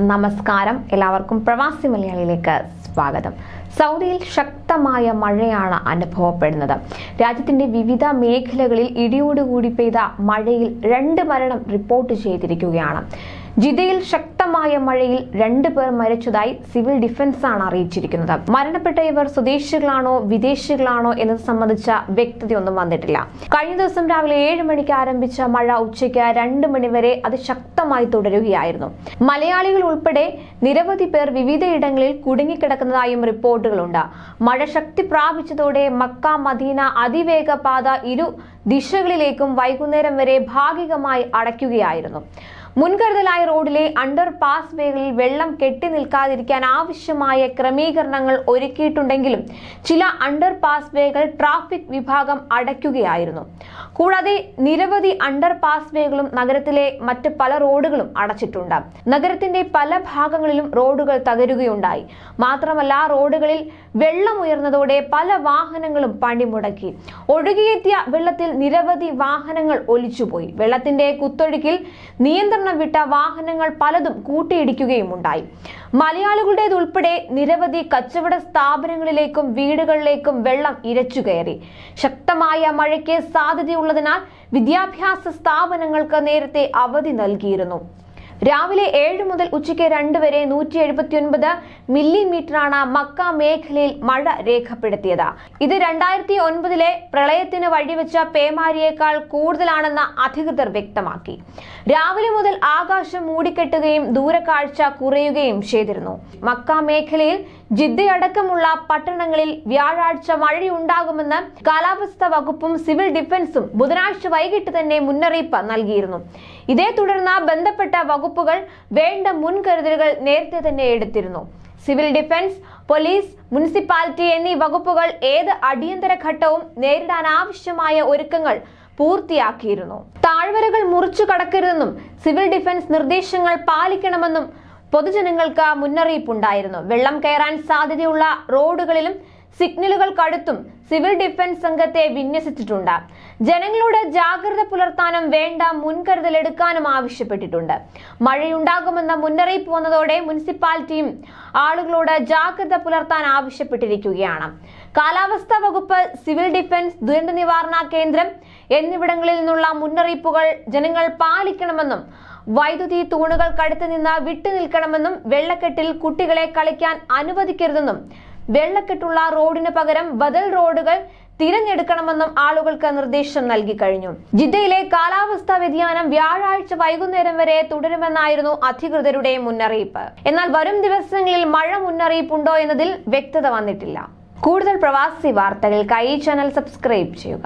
നമസ്കാരം, എല്ലാവർക്കും പ്രവാസി മലയാളിയിലേക്ക് സ്വാഗതം. സൗദിയിൽ ശക്തമായ മഴയാണ് അനുഭവപ്പെടുന്നത്. രാജ്യത്തിന്റെ വിവിധ മേഖലകളിൽ ഇടിയോടുകൂടി പെയ്ത മഴയിൽ 2 മരണം റിപ്പോർട്ട് ചെയ്തിരിക്കുകയാണ്. ജിദ്ദയിൽ ശക്തമായ മഴയിൽ 2 പേർ മരിച്ചതായി സിവിൽ ഡിഫൻസ് ആണ് അറിയിച്ചിരിക്കുന്നത്. മരണപ്പെട്ട ഇവർ സ്വദേശികളാണോ വിദേശികളാണോ എന്നത് സംബന്ധിച്ച വ്യക്തതയൊന്നും വന്നിട്ടില്ല. കഴിഞ്ഞ ദിവസം രാവിലെ 7 മണിക്ക് ആരംഭിച്ച മഴ ഉച്ചയ്ക്ക് 2 മണി വരെ അതിശക്തമായി തുടരുകയായിരുന്നു. മലയാളികൾ ഉൾപ്പെടെ നിരവധി പേർ വിവിധയിടങ്ങളിൽ കുടുങ്ങിക്കിടക്കുന്നതായും റിപ്പോർട്ടുകളുണ്ട്. മഴ ശക്തി പ്രാപിച്ചതോടെ മക്ക മദീന അതിവേഗ പാത ഇരു ദിശകളിലേക്കും വൈകുന്നേരം വരെ ഭാഗികമായി അടയ്ക്കുകയായിരുന്നു. മുൻകരുതലായി റോഡിലെ അണ്ടർ പാസ് വേകളിൽ വെള്ളം കെട്ടി നിൽക്കാതിരിക്കാൻ ആവശ്യമായ ക്രമീകരണങ്ങൾ ഒരുക്കിയിട്ടുണ്ടെങ്കിലും ചില അണ്ടർ പാസ് വേകൾ ട്രാഫിക് വിഭാഗം അടയ്ക്കുകയായിരുന്നു. കൂടാതെ നിരവധി അണ്ടർ പാസ് വേകളും നഗരത്തിലെ മറ്റ് പല റോഡുകളും അടച്ചിട്ടുണ്ട്. നഗരത്തിന്റെ പല ഭാഗങ്ങളിലും റോഡുകൾ തകരുകയുണ്ടായി. മാത്രമല്ല, റോഡുകളിൽ വെള്ളം ഉയർന്നതോടെ പല വാഹനങ്ങളും പണിമുടക്കി. ഒഴുകിയെത്തിയ വെള്ളത്തിൽ നിരവധി വാഹനങ്ങൾ ഒലിച്ചുപോയി. വെള്ളത്തിന്റെ കുത്തൊഴുക്കിൽ നിയന്ത്രണം വിട്ട വാഹനങ്ങൾ പലതും കൂട്ടിയിടിക്കുകയും ഉണ്ടായി. മലയാളികളുടേതുൾപ്പെടെ നിരവധി കച്ചവട സ്ഥാപനങ്ങളിലേക്കും വീടുകളിലേക്കും വെള്ളം ഇരച്ചുകയറി. ശക്തമായ മഴയ്ക്ക് സാധ്യതയുള്ളതിനാൽ വിദ്യാഭ്യാസ സ്ഥാപനങ്ങൾക്ക് നേരത്തെ അവധി നൽകിയിരുന്നു. രാവിലെ 7 മുതൽ ഉച്ചയ്ക്ക് 2 വരെ 179 മില്ലിമീറ്ററാണ് മക്ക മേഖലയിൽ മഴ രേഖപ്പെടുത്തിയത്. ഇത് 2009 പ്രളയത്തിന് വഴിവെച്ച പേമാരിയേക്കാൾ കൂടുതലാണെന്ന് അധികൃതർ വ്യക്തമാക്കി. രാവിലെ മുതൽ ആകാശം മൂടിക്കെട്ടുകയും ദൂരക്കാഴ്ച കുറയുകയും ചെയ്തിരുന്നു. മക്ക മേഖലയിൽ ജിദ്ദയടക്കമുള്ള പട്ടണങ്ങളിൽ വ്യാഴാഴ്ച മഴയുണ്ടാകുമെന്ന് കാലാവസ്ഥാ വകുപ്പും സിവിൽ ഡിഫൻസും ബുധനാഴ്ച വൈകിട്ട് തന്നെ മുന്നറിയിപ്പ് നൽകിയിരുന്നു. ഇതേ തുടർന്ന് ബന്ധപ്പെട്ട വകുപ്പുകൾ വേണ്ട മുൻകരുതലുകൾ നേരത്തെ തന്നെ എടുത്തിരുന്നു. സിവിൽ ഡിഫൻസ്, പോലീസ്, മുനിസിപ്പാലിറ്റി എന്നീ വകുപ്പുകൾ ഏത് അടിയന്തര ഘട്ടവും നേരിടാൻ ആവശ്യമായ ഒരുക്കങ്ങൾ പൂർത്തിയാക്കിയിരുന്നു. താഴ്വരകൾ മുറിച്ചു കടക്കരുതെന്നും സിവിൽ ഡിഫൻസ് നിർദ്ദേശങ്ങൾ പാലിക്കണമെന്നും പൊതുജനങ്ങൾക്ക് മുന്നറിയിപ്പുണ്ടായിരുന്നു. വെള്ളം കയറാൻ സാധ്യതയുള്ള റോഡുകളിലും സിഗ്നലുകൾക്കടുത്തും സിവിൽ ഡിഫൻസ് സംഘത്തെ വിന്യസിച്ചിട്ടുണ്ട്. ജനങ്ങളോട് ജാഗ്രത പുലർത്താനും വേണ്ട മുൻകരുതൽ എടുക്കാനും ആവശ്യപ്പെട്ടിട്ടുണ്ട്. മഴയുണ്ടാകുമെന്ന മുന്നറിയിപ്പ് വന്നതോടെ മുനിസിപ്പാലിറ്റിയും ആളുകളോട് ജാഗ്രത പുലർത്താൻ ആവശ്യപ്പെട്ടിരിക്കുകയാണ്. കാലാവസ്ഥാ വകുപ്പ്, സിവിൽ ഡിഫൻസ്, ദുരന്ത നിവാരണ കേന്ദ്രം എന്നിവിടങ്ങളിൽ നിന്നുള്ള മുന്നറിയിപ്പുകൾ ജനങ്ങൾ പാലിക്കണമെന്നും വൈദ്യുതി തൂണുകൾക്കടുത്ത് നിന്ന് വിട്ടുനിൽക്കണമെന്നും വെള്ളക്കെട്ടിൽ കുട്ടികളെ കളിക്കാൻ അനുവദിക്കരുതെന്നും വെള്ളക്കെട്ടുള്ള റോഡിന് പകരം ബദൽ റോഡുകൾ തിരഞ്ഞെടുക്കണമെന്നും ആളുകൾക്ക് നിർദ്ദേശം നൽകി കഴിഞ്ഞു. ജിദ്ദയിലെ കാലാവസ്ഥാ വ്യതിയാനം വ്യാഴാഴ്ച വൈകുന്നേരം വരെ തുടരുമെന്നായിരുന്നു അധികൃതരുടെ മുന്നറിയിപ്പ്. എന്നാൽ വരും ദിവസങ്ങളിൽ മഴ മുന്നറിയിപ്പുണ്ടോ എന്നതിൽ വ്യക്തത വന്നിട്ടില്ല. കൂടുതൽ പ്രവാസി വാർത്തകൾക്കായി ഈ ചാനൽ സബ്സ്ക്രൈബ് ചെയ്യുക.